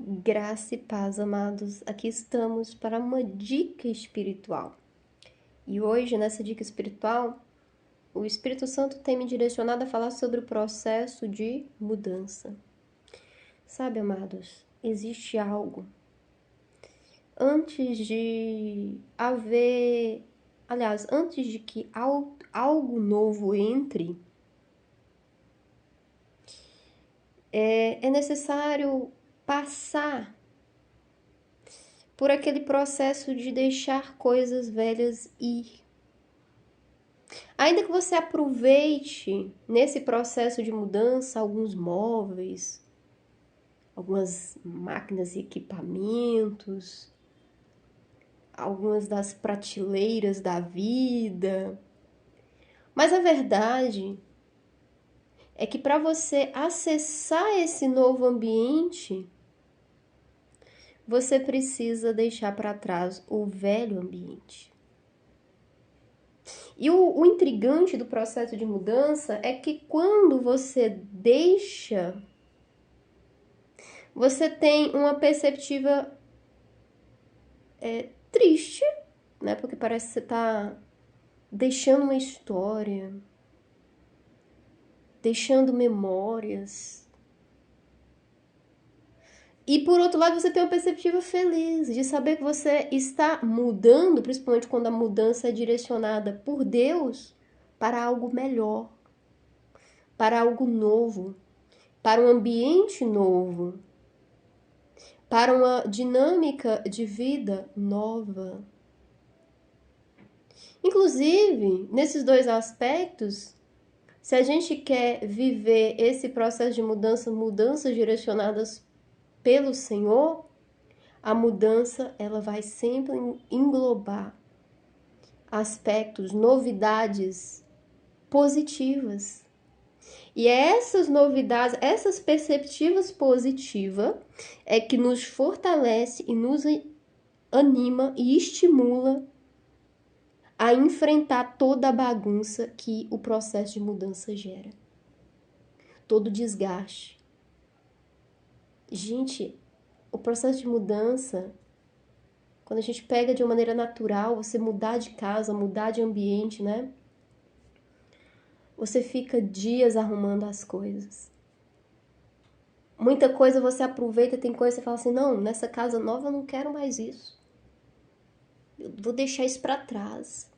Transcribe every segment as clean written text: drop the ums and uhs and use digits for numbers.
Graça e paz, amados. Aqui estamos para uma dica espiritual. E hoje, nessa dica espiritual, o Espírito Santo tem me direcionado a falar sobre o processo de mudança. Sabe, amados, existe algo. Antes de haver. Aliás, antes de que algo novo entre, é necessário passar por aquele processo de deixar coisas velhas ir. Ainda que você aproveite nesse processo de mudança alguns móveis, algumas máquinas e equipamentos, algumas das prateleiras da vida, mas a verdade é que para você acessar esse novo ambiente, você precisa deixar para trás o velho ambiente. E o intrigante do processo de mudança é que quando você deixa, você tem uma perspectiva triste, né? Porque parece que você está deixando uma história, deixando memórias. E por outro lado, você tem uma perspectiva feliz de saber que você está mudando, principalmente quando a mudança é direcionada por Deus, para algo melhor, para algo novo, para um ambiente novo, para uma dinâmica de vida nova. Inclusive, nesses dois aspectos, se a gente quer viver esse processo de mudança, mudanças direcionadas pelo Senhor, a mudança ela vai sempre englobar aspectos, novidades positivas. E essas novidades, essas perspectivas positivas é que nos fortalece e nos anima e estimula a enfrentar toda a bagunça que o processo de mudança gera. Todo desgaste. Gente, o processo de mudança, quando a gente pega de uma maneira natural, você mudar de casa, mudar de ambiente, né? Você fica dias arrumando as coisas. Muita coisa você aproveita, tem coisa que você fala assim, não, nessa casa nova eu não quero mais isso. Eu vou deixar isso pra trás.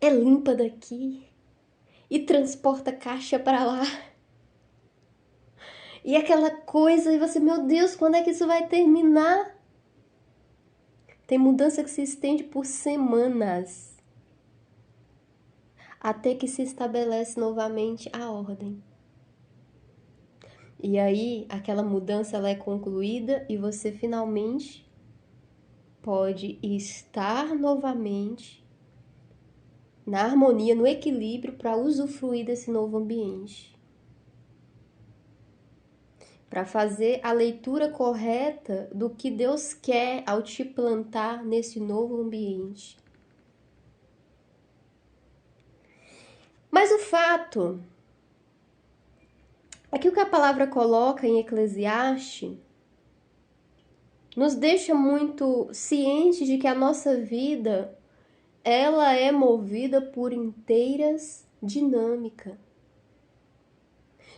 É limpa daqui e transporta caixa pra lá. E aquela coisa, e você, meu Deus, quando é que isso vai terminar? Tem mudança que se estende por semanas, até que se estabelece novamente a ordem. E aí, aquela mudança ela é concluída e você finalmente pode estar novamente na harmonia, no equilíbrio para usufruir desse novo ambiente. Para fazer a leitura correta do que Deus quer ao te plantar nesse novo ambiente. Mas o fato é que o que a palavra coloca em Eclesiastes nos deixa muito cientes de que a nossa vida ela é movida por inteiras dinâmica.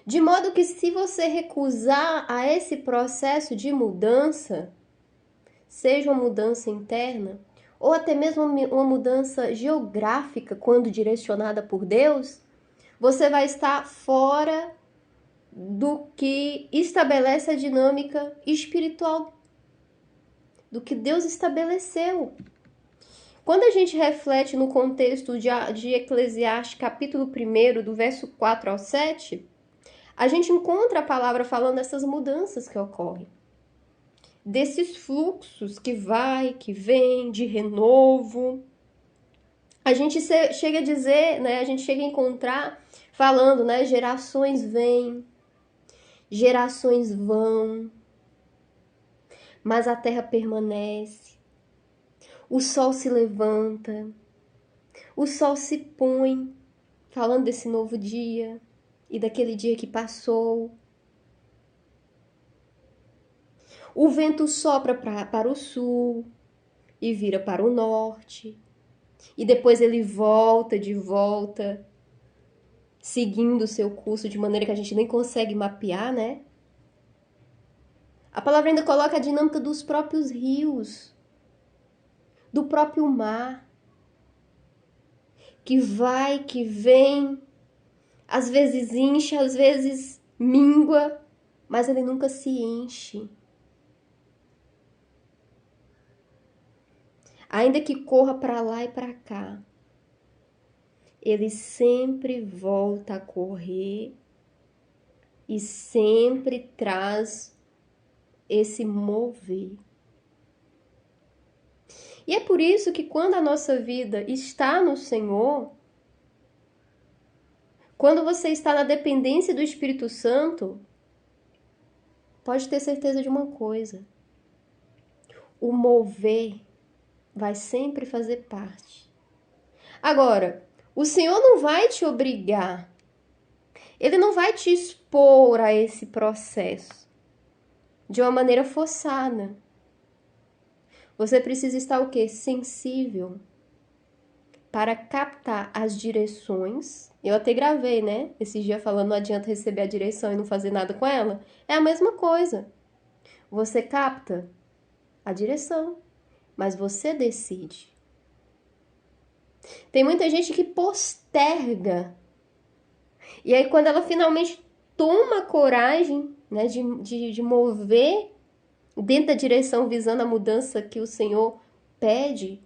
De modo que se você recusar a esse processo de mudança, seja uma mudança interna ou até mesmo uma mudança geográfica quando direcionada por Deus, você vai estar fora do que estabelece a dinâmica espiritual, do que Deus estabeleceu. Quando a gente reflete no contexto de Eclesiastes, capítulo 1, do verso 4 ao 7, a gente encontra a palavra falando dessas mudanças que ocorrem. Desses fluxos que vai, que vem, de renovo. A gente chega a dizer, né, a gente chega a encontrar falando, né, gerações vêm, gerações vão, mas a terra permanece. O sol se levanta, o sol se põe, falando desse novo dia e daquele dia que passou. O vento sopra para o sul e vira para o norte. E depois ele volta de volta, seguindo o seu curso de maneira que a gente nem consegue mapear, né? A palavra ainda coloca a dinâmica dos próprios rios, do próprio mar, que vai, que vem, às vezes incha, às vezes mingua, mas ele nunca se enche. Ainda que corra para lá e para cá, ele sempre volta a correr e sempre traz esse mover. E é por isso que quando a nossa vida está no Senhor, quando você está na dependência do Espírito Santo, pode ter certeza de uma coisa: o mover vai sempre fazer parte. Agora, o Senhor não vai te obrigar, Ele não vai te expor a esse processo de uma maneira forçada. Você precisa estar o quê? Sensível para captar as direções. Eu até gravei, né? Esse dia falando, não adianta receber a direção e não fazer nada com ela. É a mesma coisa. Você capta a direção, mas você decide. Tem muita gente que posterga. E aí, quando ela finalmente toma coragem, né, de mover dentro da direção visando a mudança que o Senhor pede,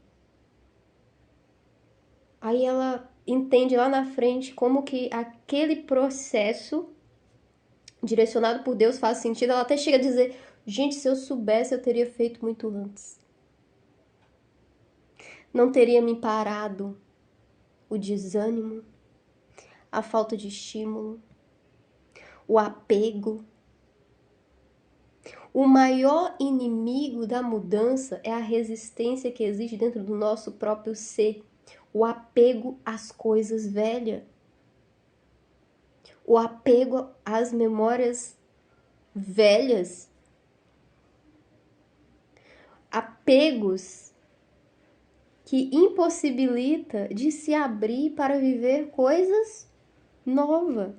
aí ela entende lá na frente como que aquele processo direcionado por Deus faz sentido. Ela até chega a dizer: gente, se eu soubesse, eu teria feito muito antes. Não teria me parado o desânimo, a falta de estímulo, o apego. O maior inimigo da mudança é a resistência que existe dentro do nosso próprio ser. O apego às coisas velhas. O apego às memórias velhas. Apegos que impossibilita de se abrir para viver coisas novas.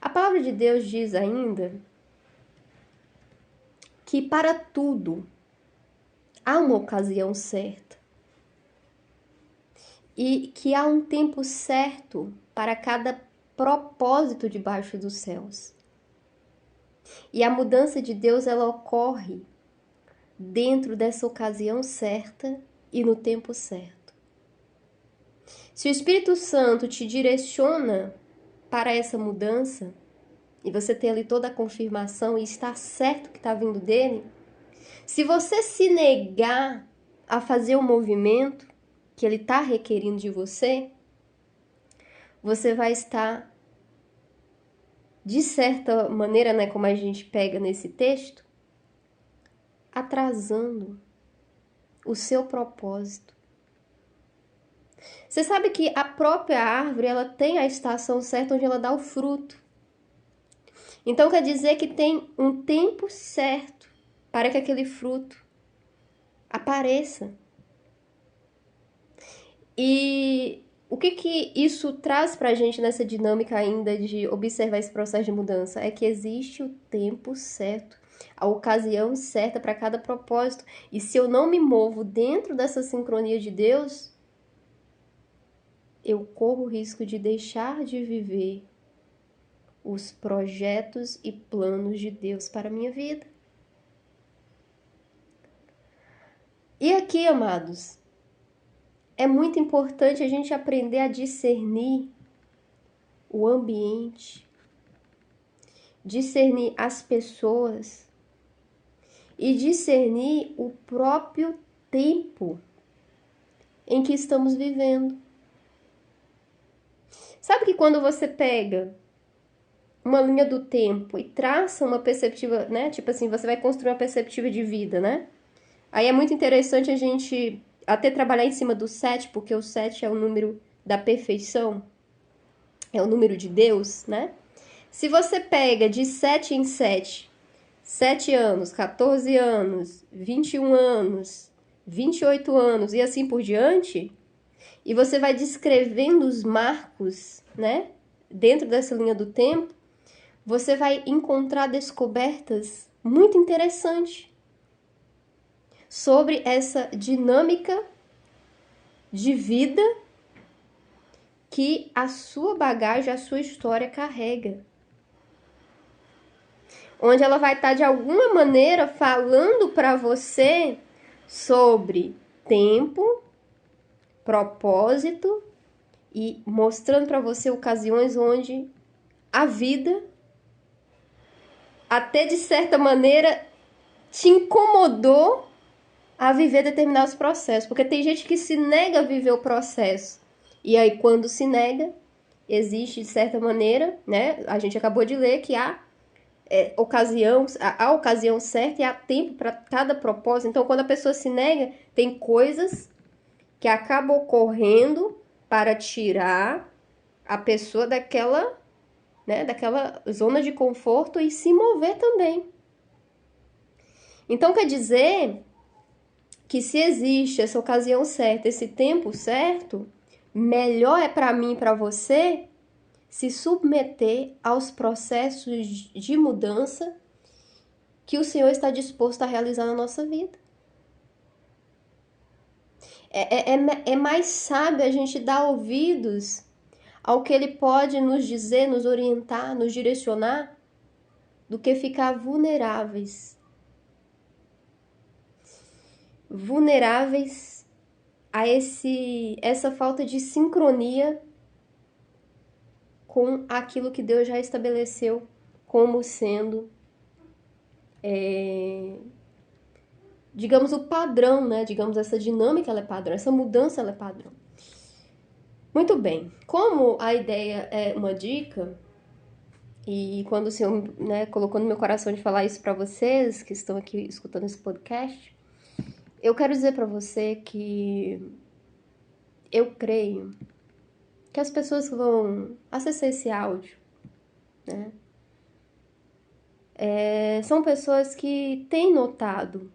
A palavra de Deus diz ainda que para tudo há uma ocasião certa e que há um tempo certo para cada propósito debaixo dos céus. E a mudança de Deus, ela ocorre dentro dessa ocasião certa e no tempo certo. Se o Espírito Santo te direciona para essa mudança, e você tem ali toda a confirmação e está certo que está vindo dele, se você se negar a fazer o movimento que ele está requerindo de você, você vai estar, de certa maneira, né, como a gente pega nesse texto, atrasando o seu propósito. Você sabe que a própria árvore, ela tem a estação certa onde ela dá o fruto. Então quer dizer que tem um tempo certo para que aquele fruto apareça. E o que isso traz para a gente nessa dinâmica ainda de observar esse processo de mudança? É que existe o tempo certo, a ocasião certa para cada propósito. E se eu não me movo dentro dessa sincronia de Deus, eu corro o risco de deixar de viver os projetos e planos de Deus para a minha vida. E aqui, amados, é muito importante a gente aprender a discernir o ambiente, discernir as pessoas e discernir o próprio tempo em que estamos vivendo. Sabe que quando você pega uma linha do tempo e traça uma perspectiva, né? Tipo assim, você vai construir uma perspectiva de vida, né? Aí é muito interessante a gente até trabalhar em cima do 7, porque o 7 é o número da perfeição, é o número de Deus, né? Se você pega de 7 em 7 anos, 14 anos, 21 anos, 28 anos e assim por diante, e você vai descrevendo os marcos, né, dentro dessa linha do tempo, você vai encontrar descobertas muito interessantes sobre essa dinâmica de vida que a sua bagagem, a sua história carrega. Onde ela vai estar de alguma maneira falando para você sobre tempo, propósito e mostrando para você ocasiões onde a vida até de certa maneira te incomodou a viver determinados processos, porque tem gente que se nega a viver o processo. E aí quando se nega, existe de certa maneira, né? A gente acabou de ler que há a ocasião certa e há tempo para cada propósito. Então, quando a pessoa se nega, tem coisas que acabam ocorrendo para tirar a pessoa daquela, né, daquela zona de conforto e se mover também. Então, quer dizer que se existe essa ocasião certa, esse tempo certo, melhor é para mim e para você se submeter aos processos de mudança que o Senhor está disposto a realizar na nossa vida. É mais sábio a gente dar ouvidos ao que Ele pode nos dizer, nos orientar, nos direcionar, do que ficar vulneráveis. Vulneráveis a essa falta de sincronia com aquilo que Deus já estabeleceu como sendo, digamos, o padrão, né? Digamos, essa dinâmica ela é padrão, essa mudança ela é padrão. Muito bem, como a ideia é uma dica, e quando o Senhor, né, colocou no meu coração de falar isso para vocês que estão aqui escutando esse podcast, eu quero dizer para você que eu creio que as pessoas que vão acessar esse áudio, né, são pessoas que têm notado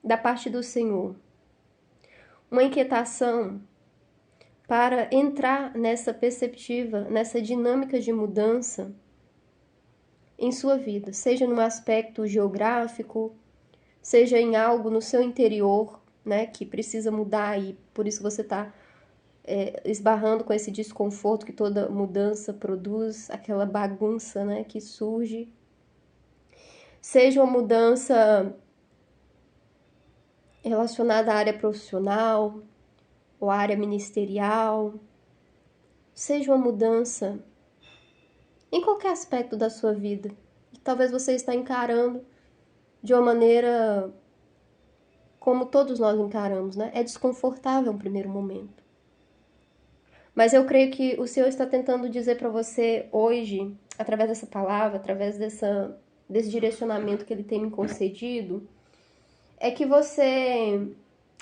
da parte do Senhor uma inquietação para entrar nessa perspectiva, nessa dinâmica de mudança em sua vida, seja num aspecto geográfico, seja em algo no seu interior, né, que precisa mudar e por isso você está esbarrando com esse desconforto que toda mudança produz, aquela bagunça, né, que surge. Seja uma mudança relacionada à área profissional ou à área ministerial, seja uma mudança em qualquer aspecto da sua vida, que talvez você está encarando de uma maneira como todos nós encaramos, né? É desconfortável no primeiro momento. Mas eu creio que o Senhor está tentando dizer para você hoje, através dessa palavra, através desse direcionamento que Ele tem me concedido, é que você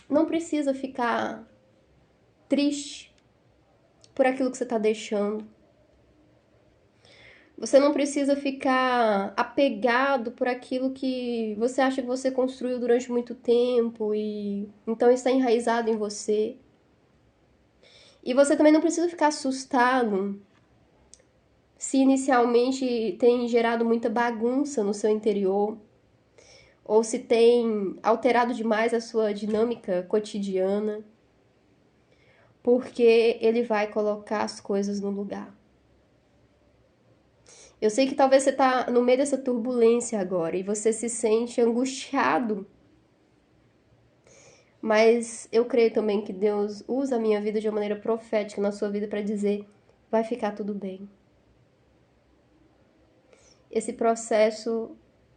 não precisa ficar triste por aquilo que você está deixando. Você não precisa ficar apegado por aquilo que você acha que você construiu durante muito tempo e então está enraizado em você. E você também não precisa ficar assustado se inicialmente tem gerado muita bagunça no seu interior ou se tem alterado demais a sua dinâmica cotidiana, porque ele vai colocar as coisas no lugar. Eu sei que talvez você está no meio dessa turbulência agora e você se sente angustiado, mas eu creio também que Deus usa a minha vida de uma maneira profética na sua vida para dizer, vai ficar tudo bem. Esse processo,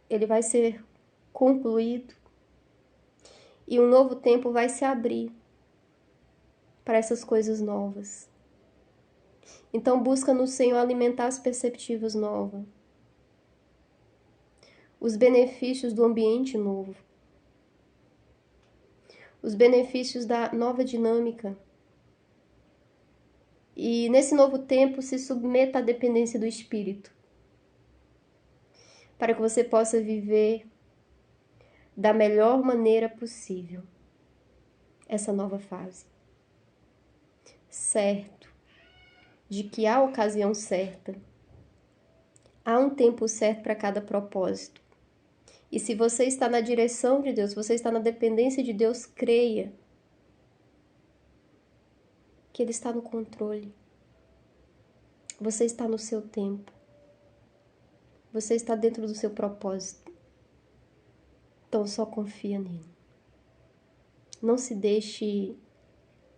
ele vai ser concluído e um novo tempo vai se abrir para essas coisas novas. Então busca no Senhor alimentar as perspectivas novas, os benefícios do ambiente novo, os benefícios da nova dinâmica. E nesse novo tempo, se submeta à dependência do Espírito, para que você possa viver da melhor maneira possível essa nova fase. Certo de que há ocasião certa, há um tempo certo para cada propósito. E se você está na direção de Deus, você está na dependência de Deus, creia que Ele está no controle. Você está no seu tempo. Você está dentro do seu propósito. Então só confia nele. Não se deixe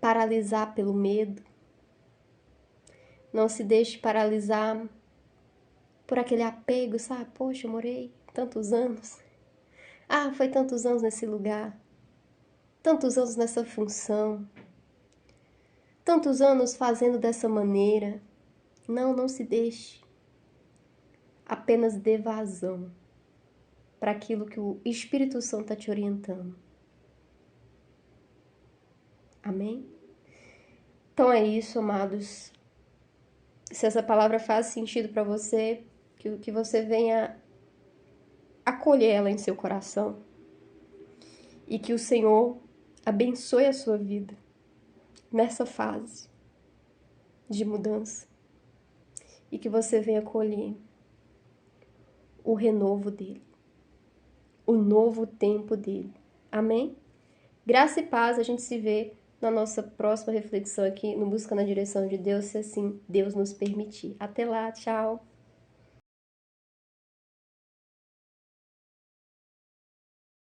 paralisar pelo medo. Não se deixe paralisar por aquele apego, sabe? Poxa, eu morei tantos anos. Ah, foi tantos anos nesse lugar. Tantos anos nessa função. Tantos anos fazendo dessa maneira. Não se deixe. Apenas dê vazão para aquilo que o Espírito Santo está te orientando. Amém? Então é isso, amados. Se essa palavra faz sentido para você, que você venha acolher ela em seu coração e que o Senhor abençoe a sua vida nessa fase de mudança e que você venha colher o renovo dele, o novo tempo dele. Amém? Graça e paz, a gente se vê na nossa próxima reflexão aqui no Busca na Direção de Deus, se assim Deus nos permitir. Até lá, tchau!